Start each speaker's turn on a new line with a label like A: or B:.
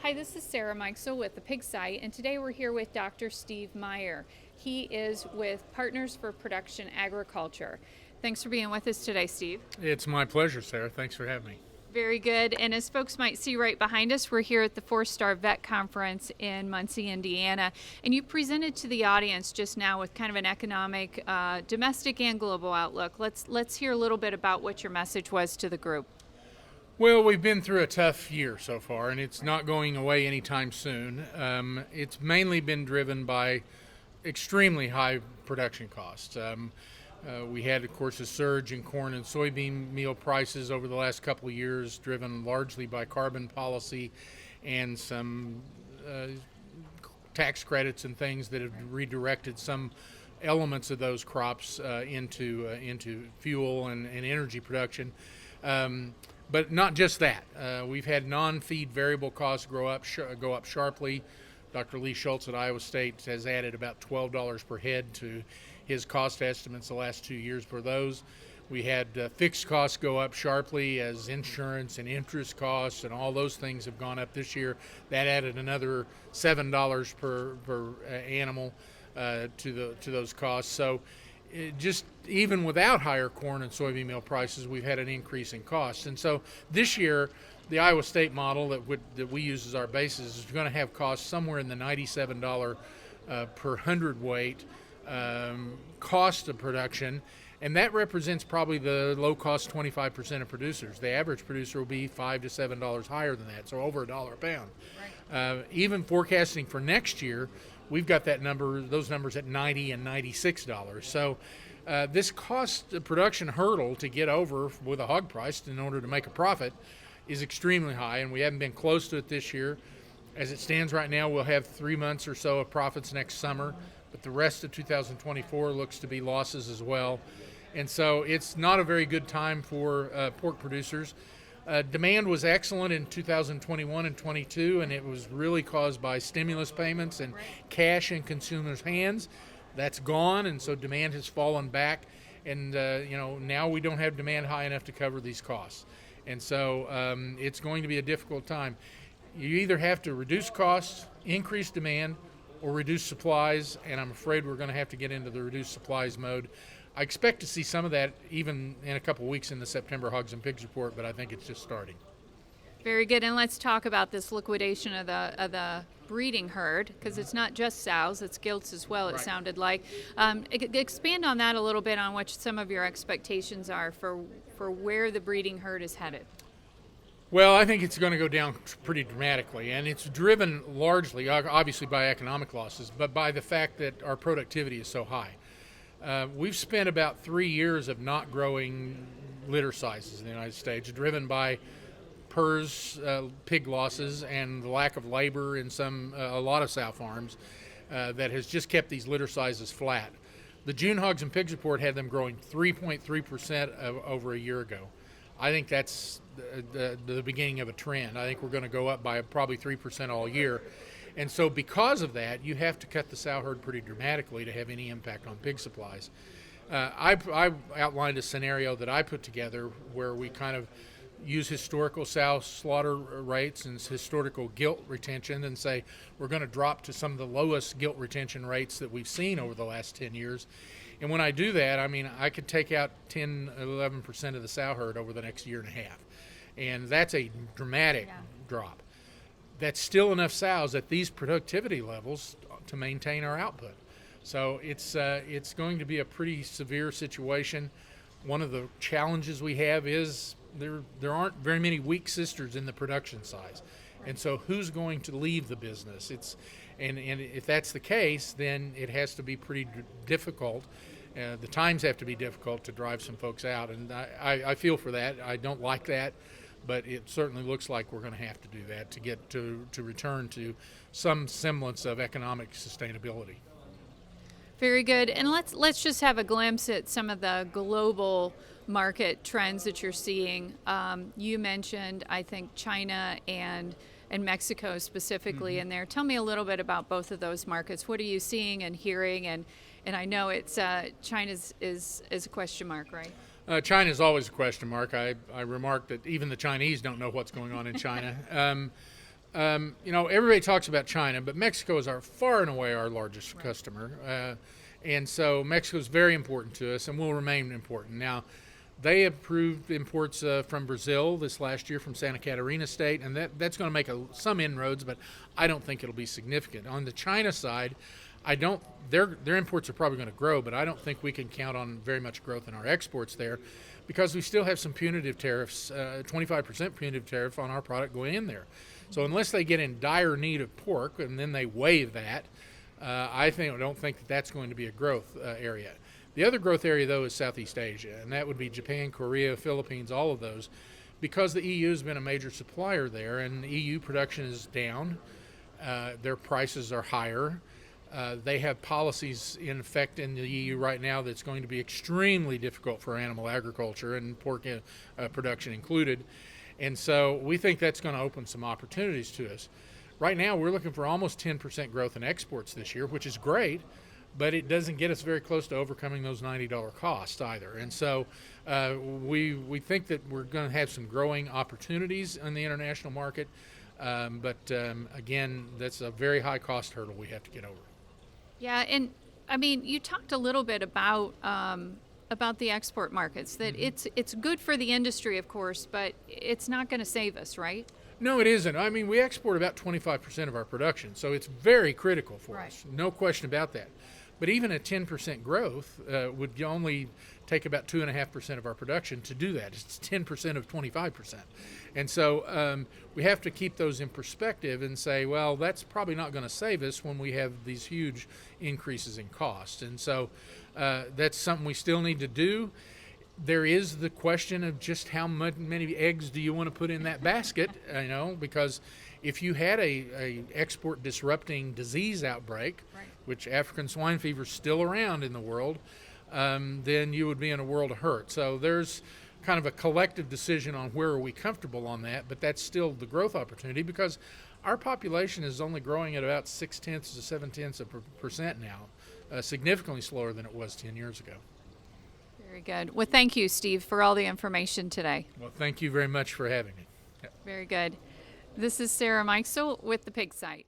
A: Hi, this is Sarah Mikesell with the Pig Site, and today we're here with Dr. Steve Meyer. He is with Partners for Production Agriculture. Thanks for being with us today, Steve.
B: It's my pleasure, Sarah. Thanks for having me.
A: Very good. And as folks might see right behind us, we're here at the 4-Star Vet Conference in Muncie, Indiana. And you presented to the audience just now with kind of an economic, domestic and global outlook. Let's hear a little bit about what your message was to the group.
B: Well, we've been through a tough year so far, and it's not going away anytime soon. It's mainly been driven by extremely high production costs. We had, of course, a surge in corn and soybean meal prices over the last couple of years, driven largely by carbon policy and some tax credits and things that have redirected some elements of those crops into fuel and energy production. But not just that. We've had non-feed variable costs go up sharply. Dr. Lee Schultz at Iowa State has added about $12 per head to his cost estimates the last 2 years for those. We had fixed costs go up sharply as insurance and interest costs and all those things have gone up this year. That added another $7 per animal to those costs. So just even without higher corn and soybean meal prices, we've had an increase in costs. And so this year, the Iowa State model that we use as our basis is going to have costs somewhere in the $97 per hundredweight cost of production, and that represents probably the low-cost 25% of producers. The average producer will be $5 to $7 higher than that, so over $1 a pound. Right. Even forecasting for next year, we've got those numbers at $90 and $96. So this cost of production hurdle to get over with a hog price in order to make a profit is extremely high, and we haven't been close to it this year. As it stands right now, we'll have 3 months or so of profits next summer, but the rest of 2024 looks to be losses as well. And so it's not a very good time for pork producers. Demand was excellent in 2021 and 22, and it was really caused by stimulus payments and cash in consumers' hands. That's gone, and so demand has fallen back. And now we don't have demand high enough to cover these costs. And so it's going to be a difficult time. You either have to reduce costs, increase demand, or reduce supplies, and I'm afraid we're going to have to get into the reduced supplies mode. I expect to see some of that even in a couple of weeks in the September Hogs and Pigs report, but I think it's just starting.
A: Very good, and let's talk about this liquidation of the breeding herd, because it's not just sows, it's gilts as well, it
B: Right.
A: sounded like. Expand on that a little bit, on what some of your expectations are for where the breeding herd is headed.
B: Well, I think it's going to go down pretty dramatically, and it's driven largely, obviously, by economic losses, but by the fact that our productivity is so high. We've spent about 3 years of not growing litter sizes in the United States, driven by PRRS, pig losses, and the lack of labor in a lot of sow farms that has just kept these litter sizes flat. The June Hogs and Pigs report had them growing 3.3% over a year ago. I think that's the beginning of a trend. I think we're going to go up by probably 3% all year. And so because of that, you have to cut the sow herd pretty dramatically to have any impact on pig supplies. I outlined a scenario that I put together where we kind of use historical sow slaughter rates and historical gilt retention and say we're going to drop to some of the lowest gilt retention rates that we've seen over the last 10 years. And when I do that, I mean, I could take out 10, 11% of the sow herd over the next year and a half. And that's a dramatic drop. That's still enough sows at these productivity levels to maintain our output. So it's going to be a pretty severe situation. One of the challenges we have is there aren't very many weak sisters in the production size. And so who's going to leave the business? And if that's the case, then it has to be pretty difficult. The times have to be difficult to drive some folks out. And I feel for that. I don't like that. But it certainly looks like we're going to have to do that to get to return to some semblance of economic sustainability.
A: Very good. And let's just have a glimpse at some of the global market trends that you're seeing. You mentioned, I think, China and Mexico specifically in there. Tell me a little bit about both of those markets. What are you seeing and hearing? And I know it's China's is a question mark, right?
B: China is always a question mark. I remarked that even the Chinese don't know what's going on in China. Everybody talks about China, but Mexico is far and away our largest customer. And so Mexico is very important to us and will remain important. Now, they approved imports from Brazil this last year from Santa Catarina State, and that's going to make some inroads, but I don't think it'll be significant. On the China side, their imports are probably going to grow, but I don't think we can count on very much growth in our exports there because we still have some punitive tariffs, 25% punitive tariff on our product going in there. So unless they get in dire need of pork and then they waive that, I don't think that's going to be a growth area. The other growth area, though, is Southeast Asia, and that would be Japan, Korea, Philippines, all of those, because the EU has been a major supplier there, and the EU production is down. Their prices are higher. They have policies in effect in the EU right now that's going to be extremely difficult for animal agriculture, and pork production included. And so we think that's going to open some opportunities to us. Right now, we're looking for almost 10% growth in exports this year, which is great, but it doesn't get us very close to overcoming those $90 costs either. And so we think that we're going to have some growing opportunities in the international market, but again, that's a very high cost hurdle we have to get over.
A: Yeah, and I mean, you talked a little bit about the export markets, that it's good for the industry, of course, but it's not going to save us, right?
B: No, it isn't. I mean, we export about 25% of our production, so it's very critical for us. No question about that. But even a 10% growth would only take about 2.5% of our production to do that. It's 10% of 25%. And so we have to keep those in perspective and say, well, that's probably not going to save us when we have these huge increases in cost. And so that's something we still need to do. There is the question of just how many eggs do you want to put in that basket, because if you had a export disrupting disease outbreak, which African swine fever is still around in the world, then you would be in a world of hurt. So there's kind of a collective decision on where are we comfortable on that, but that's still the growth opportunity because our population is only growing at about 0.6 to 0.7% now, significantly slower than it was 10 years ago.
A: Very good. Well, thank you, Steve, for all the information today.
B: Well, thank you very much for having me.
A: Very good. This is Sarah Meixel with the Pig Site.